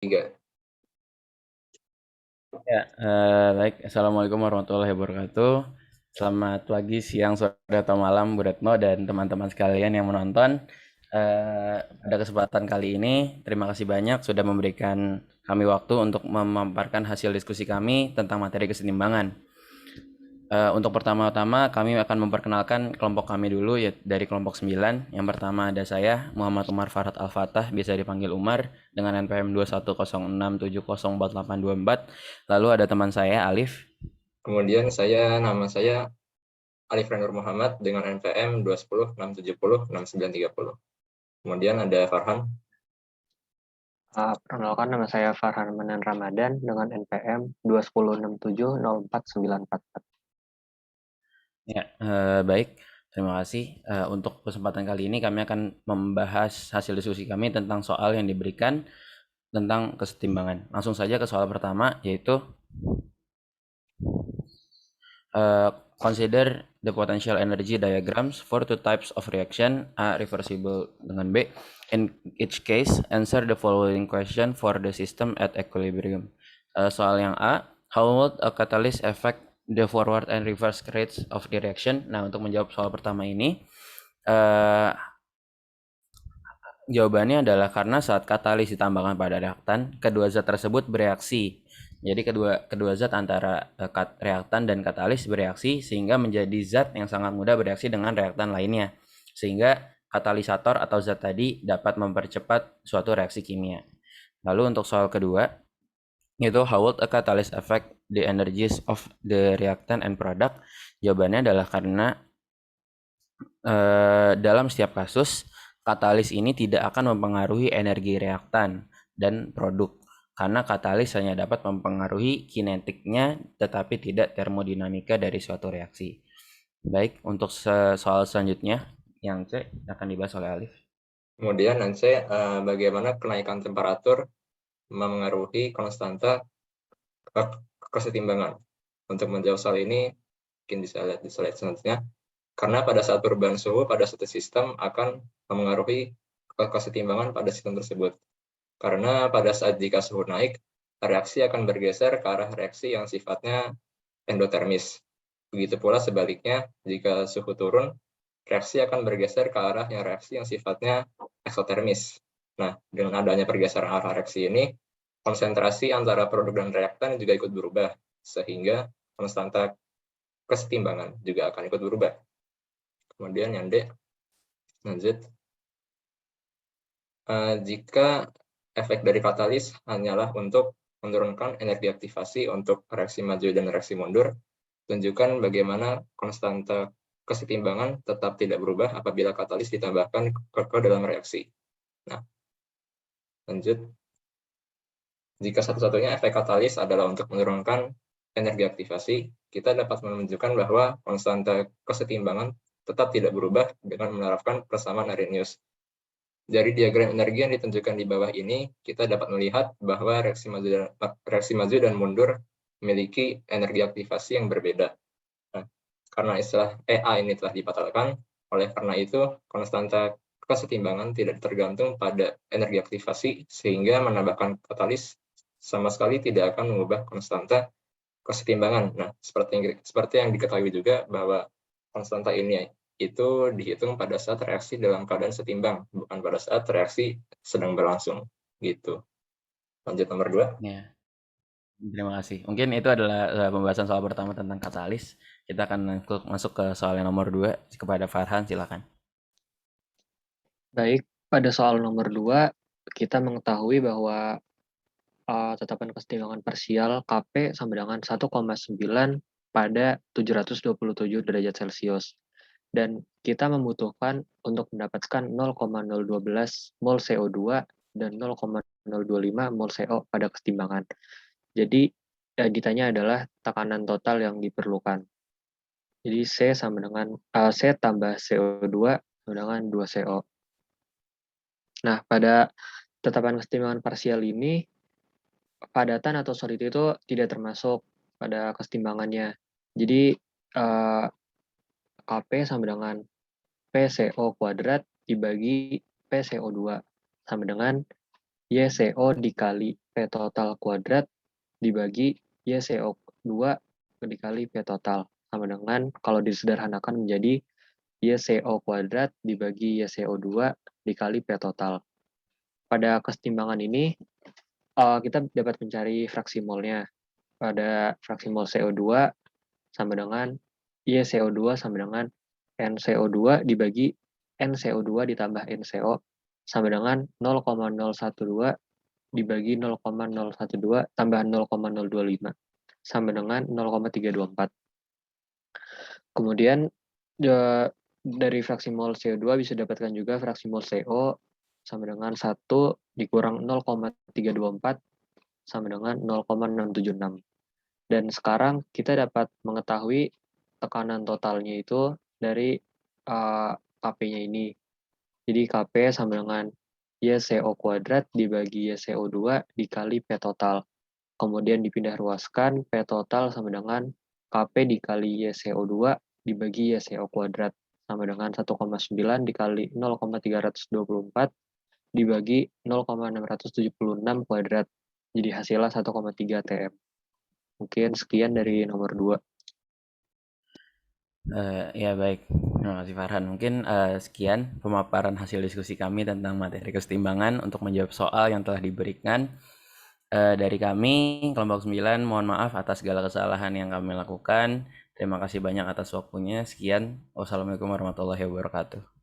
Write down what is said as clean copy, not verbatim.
3. Ya, baik. Assalamualaikum warahmatullahi wabarakatuh. Selamat pagi, siang, sore, atau malam, Bu Retno dan teman-teman sekalian yang menonton. Pada kesempatan kali ini, terima kasih banyak sudah memberikan kami waktu untuk memaparkan hasil diskusi kami tentang materi keseimbangan. Untuk pertama-tama kami akan memperkenalkan kelompok kami dulu ya dari kelompok 9. Yang pertama ada saya Muhammad Umar Farhat Al-Fatah, biasa dipanggil Umar dengan NPM 21067048424. Lalu ada teman saya Alif. Kemudian nama saya Alif Nur Muhammad dengan NPM 210670690. Kemudian ada Farhan. Perkenalkan, nama saya Farhan Manan Ramadan dengan NPM 210670494. Ya, baik. Terima kasih. Untuk kesempatan kali ini kami akan membahas hasil diskusi kami tentang soal yang diberikan tentang kesetimbangan. Langsung saja ke soal pertama, yaitu consider the potential energy diagrams for two types of reaction, A reversible dengan B. In each case, answer the following question for the system at equilibrium. Soal yang A, how would a catalyst affect the forward and reverse rates of the reaction? Nah, untuk menjawab soal pertama ini, jawabannya adalah karena saat katalis ditambahkan pada reaktan, kedua zat tersebut bereaksi. Jadi kedua zat antara reaktan dan katalis bereaksi sehingga menjadi zat yang sangat mudah bereaksi dengan reaktan lainnya. Sehingga katalisator atau zat tadi dapat mempercepat suatu reaksi kimia. Lalu untuk soal kedua, yaitu how would a catalyst affect the energies of the reactant and product? Jawabannya adalah karena dalam setiap kasus katalis ini tidak akan mempengaruhi energi reaktan dan produk karena katalis hanya dapat mempengaruhi kinetiknya tetapi tidak termodinamika dari suatu reaksi. Baik, untuk soal selanjutnya yang C akan dibahas oleh Alif. Kemudian nanti bagaimana kenaikan temperatur memengaruhi konstanta kesetimbangan. Untuk menjawab soal ini, mungkin bisa lihat di slide selanjutnya. Karena pada saat perubahan suhu pada suatu sistem akan memengaruhi kesetimbangan pada sistem tersebut. Karena pada saat jika suhu naik, reaksi akan bergeser ke arah reaksi yang sifatnya endotermis. Begitu pula sebaliknya, jika suhu turun, reaksi akan bergeser ke arah reaksi yang sifatnya eksotermis. Nah, dengan adanya pergeseran arah reaksi ini, konsentrasi antara produk dan reaktan juga ikut berubah, sehingga konstanta kesetimbangan juga akan ikut berubah. Kemudian yang D, lanjut. Jika efek dari katalis hanyalah untuk menurunkan energi aktivasi untuk reaksi maju dan reaksi mundur, tunjukkan bagaimana konstanta kesetimbangan tetap tidak berubah apabila katalis ditambahkan ke dalam reaksi. Nah, lanjut. Jika satu-satunya efek katalis adalah untuk menurunkan energi aktivasi, kita dapat menunjukkan bahwa konstanta kesetimbangan tetap tidak berubah dengan menerapkan persamaan Arrhenius. Dari diagram energi yang ditunjukkan di bawah ini, kita dapat melihat bahwa reaksi maju dan mundur memiliki energi aktivasi yang berbeda. Nah, karena istilah EA ini telah dibatalkan, oleh karena itu konstanta kesetimbangan tidak tergantung pada energi aktivasi, sehingga menambahkan katalis sama sekali tidak akan mengubah konstanta kesetimbangan. Nah, seperti yang diketahui juga bahwa konstanta ini itu dihitung pada saat reaksi dalam keadaan setimbang, bukan pada saat reaksi sedang berlangsung. Gitu. Lanjut nomor 2. Ya, terima kasih. Mungkin itu adalah pembahasan soal pertama tentang katalis. Kita akan masuk ke soal yang nomor 2 kepada Farhan, silakan. Baik, pada soal nomor 2, kita mengetahui bahwa tetapan kesetimbangan parsial Kp sama dengan 1,9 pada 727 derajat Celcius. Dan kita membutuhkan untuk mendapatkan 0,012 mol CO2 dan 0,025 mol CO pada kesetimbangan. Jadi ditanya adalah tekanan total yang diperlukan. Jadi C sama dengan C tambah CO2 sama dengan 2CO. Nah, pada tetapan kesetimbangan parsial ini, padatan atau solid itu tidak termasuk pada kesetimbangannya. Jadi Kp sama dengan PCO kuadrat dibagi PCO2 sama dengan YCO dikali P total kuadrat dibagi YCO2 dikali P total. Sama dengan kalau disederhanakan menjadi YCO kuadrat dibagi YCO2 dikali P total. Pada kesetimbangan ini, kita dapat mencari fraksi molnya. Pada fraksi mol CO2 sama dengan YCO2 sama dengan NCO2 dibagi NCO2 ditambah NCO sama dengan 0,012 dibagi 0,012 tambah 0,025 sama dengan 0,324. Kemudian dari fraksi mol CO2 bisa dapatkan juga fraksi mol CO sama dengan 1 dikurang 0,324 sama dengan 0,676. Dan sekarang kita dapat mengetahui tekanan totalnya itu dari KP-nya ini. Jadi KP sama dengan YCO kuadrat dibagi YCO2 dikali P total. Kemudian dipindah ruaskan, P total sama dengan KP dikali YCO2 dibagi YCO kuadrat. Sama dengan 1,9 dikali 0,324 dibagi 0,676 kuadrat. Jadi hasilnya 1,3 TM. Mungkin sekian dari nomor 2. Ya baik, terima kasih Farhan. Mungkin sekian pemaparan hasil diskusi kami tentang materi kesetimbangan untuk menjawab soal yang telah diberikan. Dari kami, kelompok 9, mohon maaf atas segala kesalahan yang kami lakukan. Terima kasih banyak atas waktunya. Sekian. Wassalamualaikum warahmatullahi wabarakatuh.